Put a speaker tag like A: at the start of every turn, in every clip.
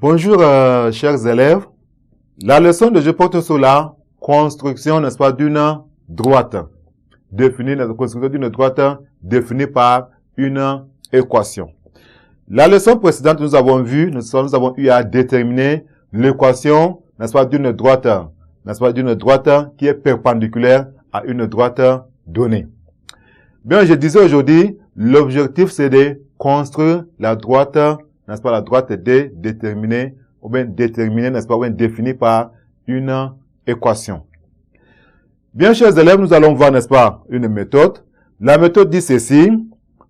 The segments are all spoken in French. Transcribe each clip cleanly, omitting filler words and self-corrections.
A: Bonjour, chers élèves. La leçon de je porte sur la construction, n'est-ce pas, d'une droite. La construction d'une droite définie par une équation. La leçon précédente, nous avons eu à déterminer l'équation, n'est-ce pas, d'une droite, n'est-ce pas, d'une droite qui est perpendiculaire à une droite donnée. Bien, je disais aujourd'hui, l'objectif c'est de construire la droite, n'est-ce pas, la droite D déterminée, ou bien déterminée, n'est-ce pas, ou bien définie par une équation. Bien, chers élèves, nous allons voir, n'est-ce pas, une méthode. La méthode dit ceci.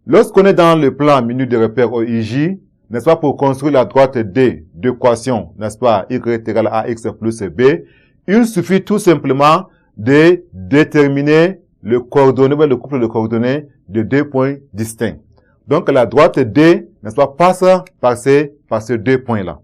A: Lorsqu'on est dans le plan minute de repère OIJ, n'est-ce pas, pour construire la droite D d'équation, n'est-ce pas, Y est égal à AX plus B, il suffit tout simplement de déterminer le couple de coordonnées de deux points distincts. Donc, la droite D, n'est-ce pas, passe par ces deux points-là.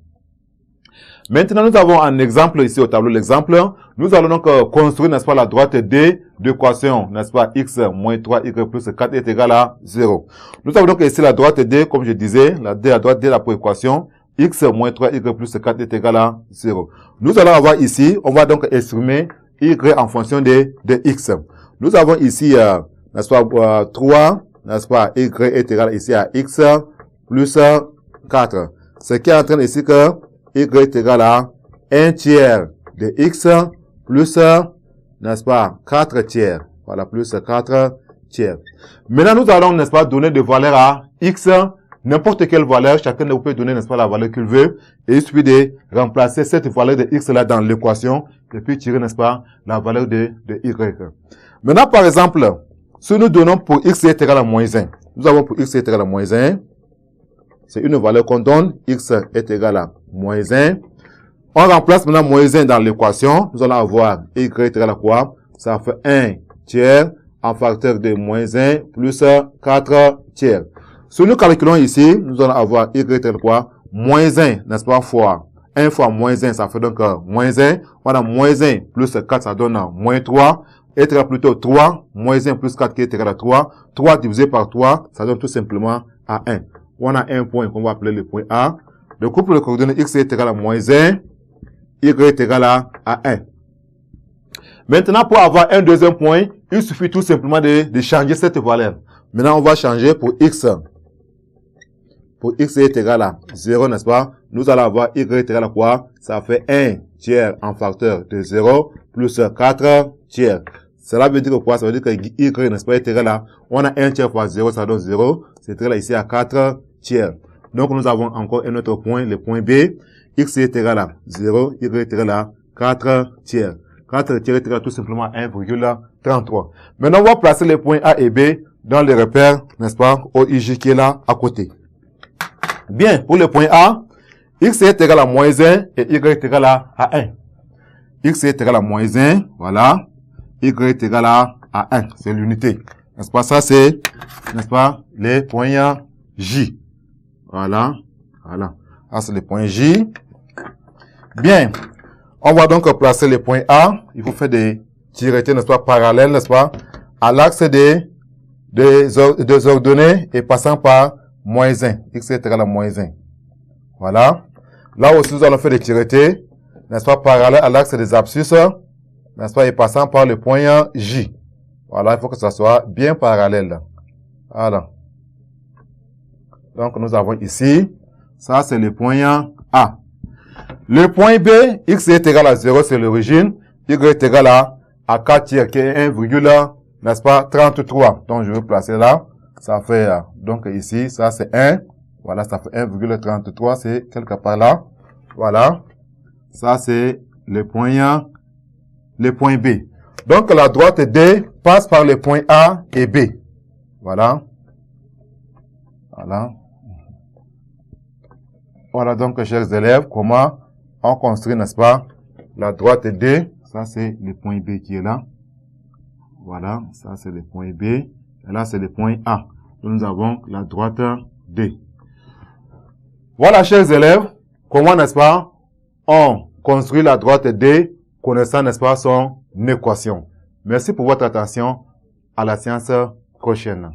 A: Maintenant, nous avons un exemple ici au tableau l'exemple. Nous allons donc construire, n'est-ce pas, la droite D d'équation, n'est-ce pas, x moins 3y plus 4 est égal à 0. Nous avons donc ici la droite D, comme je disais, la droite D, la pour équation, x moins 3y plus 4 est égal à 0. Nous allons avoir ici, on va donc exprimer y en fonction de x. Nous avons ici, n'est-ce pas, 3, n'est-ce pas, y est égal ici à x plus 4. Ce qui entraîne ici que y est égal à 1 tiers de x plus, n'est-ce pas, 4 tiers. Voilà, plus 4 tiers. Maintenant, nous allons, n'est-ce pas, donner des valeurs à x, n'importe quelle valeur. Chacun de vous peut donner, n'est-ce pas, la valeur qu'il veut. Et il suffit de remplacer cette valeur de x là dans l'équation. Et puis tirer, n'est-ce pas, la valeur de y. Maintenant, par exemple, si nous donnons pour x est égal à moins 1, nous avons pour x est égal à moins 1, c'est une valeur qu'on donne, x est égal à moins 1. On remplace maintenant moins 1 dans l'équation, nous allons avoir y est égal à quoi? Ça fait 1 tiers en facteur de moins 1 plus 4 tiers. Si nous calculons ici, nous allons avoir y est égal à quoi? Moins 1, n'est-ce pas, fois 1 fois moins 1, ça fait donc moins 1. On a moins 1 plus 4, ça donne moins 3. Est égal plutôt 3, moins 1 plus 4 qui est égal à 3. 3 divisé par 3, ça donne tout simplement à 1. On a un point qu'on va appeler le point A. Le couple de coordonnées x est égal à moins 1, y est égal à 1. Maintenant, pour avoir un deuxième point, il suffit tout simplement de changer cette valeur. Maintenant, on va changer pour x. Pour x est égal à 0, n'est-ce pas? Nous allons avoir y est égal à quoi? Ça fait 1 tiers en facteur de 0 plus 4 tiers. Cela veut dire quoi? Ça veut dire que y, n'est-ce pas, est égal à, on a 1 tiers fois 0, ça donne 0. C'est égal à ici à 4 tiers. Donc, nous avons encore un autre point, le point B. X est égal à 0, y est égal à 4 tiers. 4 tiers est égal à tout simplement à 1,33. Maintenant, on va placer les points A et B dans les repères, n'est-ce pas, OIJ qui est là à côté. Bien, pour le point A, x est égal à moins 1 et y est égal à 1. X est égal à moins 1, voilà. Y est égal à 1, c'est l'unité. N'est-ce pas, ça c'est, n'est-ce pas, les points J. Voilà, voilà. Ça c'est les points J. Bien. On va donc placer les points A. Il faut faire des tiretés, n'est-ce pas, parallèles, n'est-ce pas, à l'axe des ordonnées et passant par moins 1. X est égal à moins 1. Voilà. Là aussi, nous allons faire des tiretés, n'est-ce pas, parallèles à l'axe des abscisses, n'est-ce pas, et passant par le point J. Voilà, il faut que ça soit bien parallèle. Voilà. Donc, nous avons ici, ça c'est le point A. Le point B, x est égal à 0, c'est l'origine. Y est égal à 4 tiers, qui est 1, n'est-ce pas, 33. Donc, je vais placer là. Ça fait, donc ici, ça c'est 1. Voilà, ça fait 1,33, c'est quelque part là. Voilà. Ça c'est le point B. Donc, la droite D passe par les points A et B. Voilà. Voilà. Voilà donc, chers élèves, comment on construit, n'est-ce pas, la droite D. Ça, c'est le point B qui est là. Voilà. Ça, c'est le point B. Et là, c'est le point A. Donc, nous avons la droite D. Voilà, chers élèves, comment, n'est-ce pas, on construit la droite D, connaissant, n'est-ce pas, son équation. Merci pour votre attention. À la séance prochaine.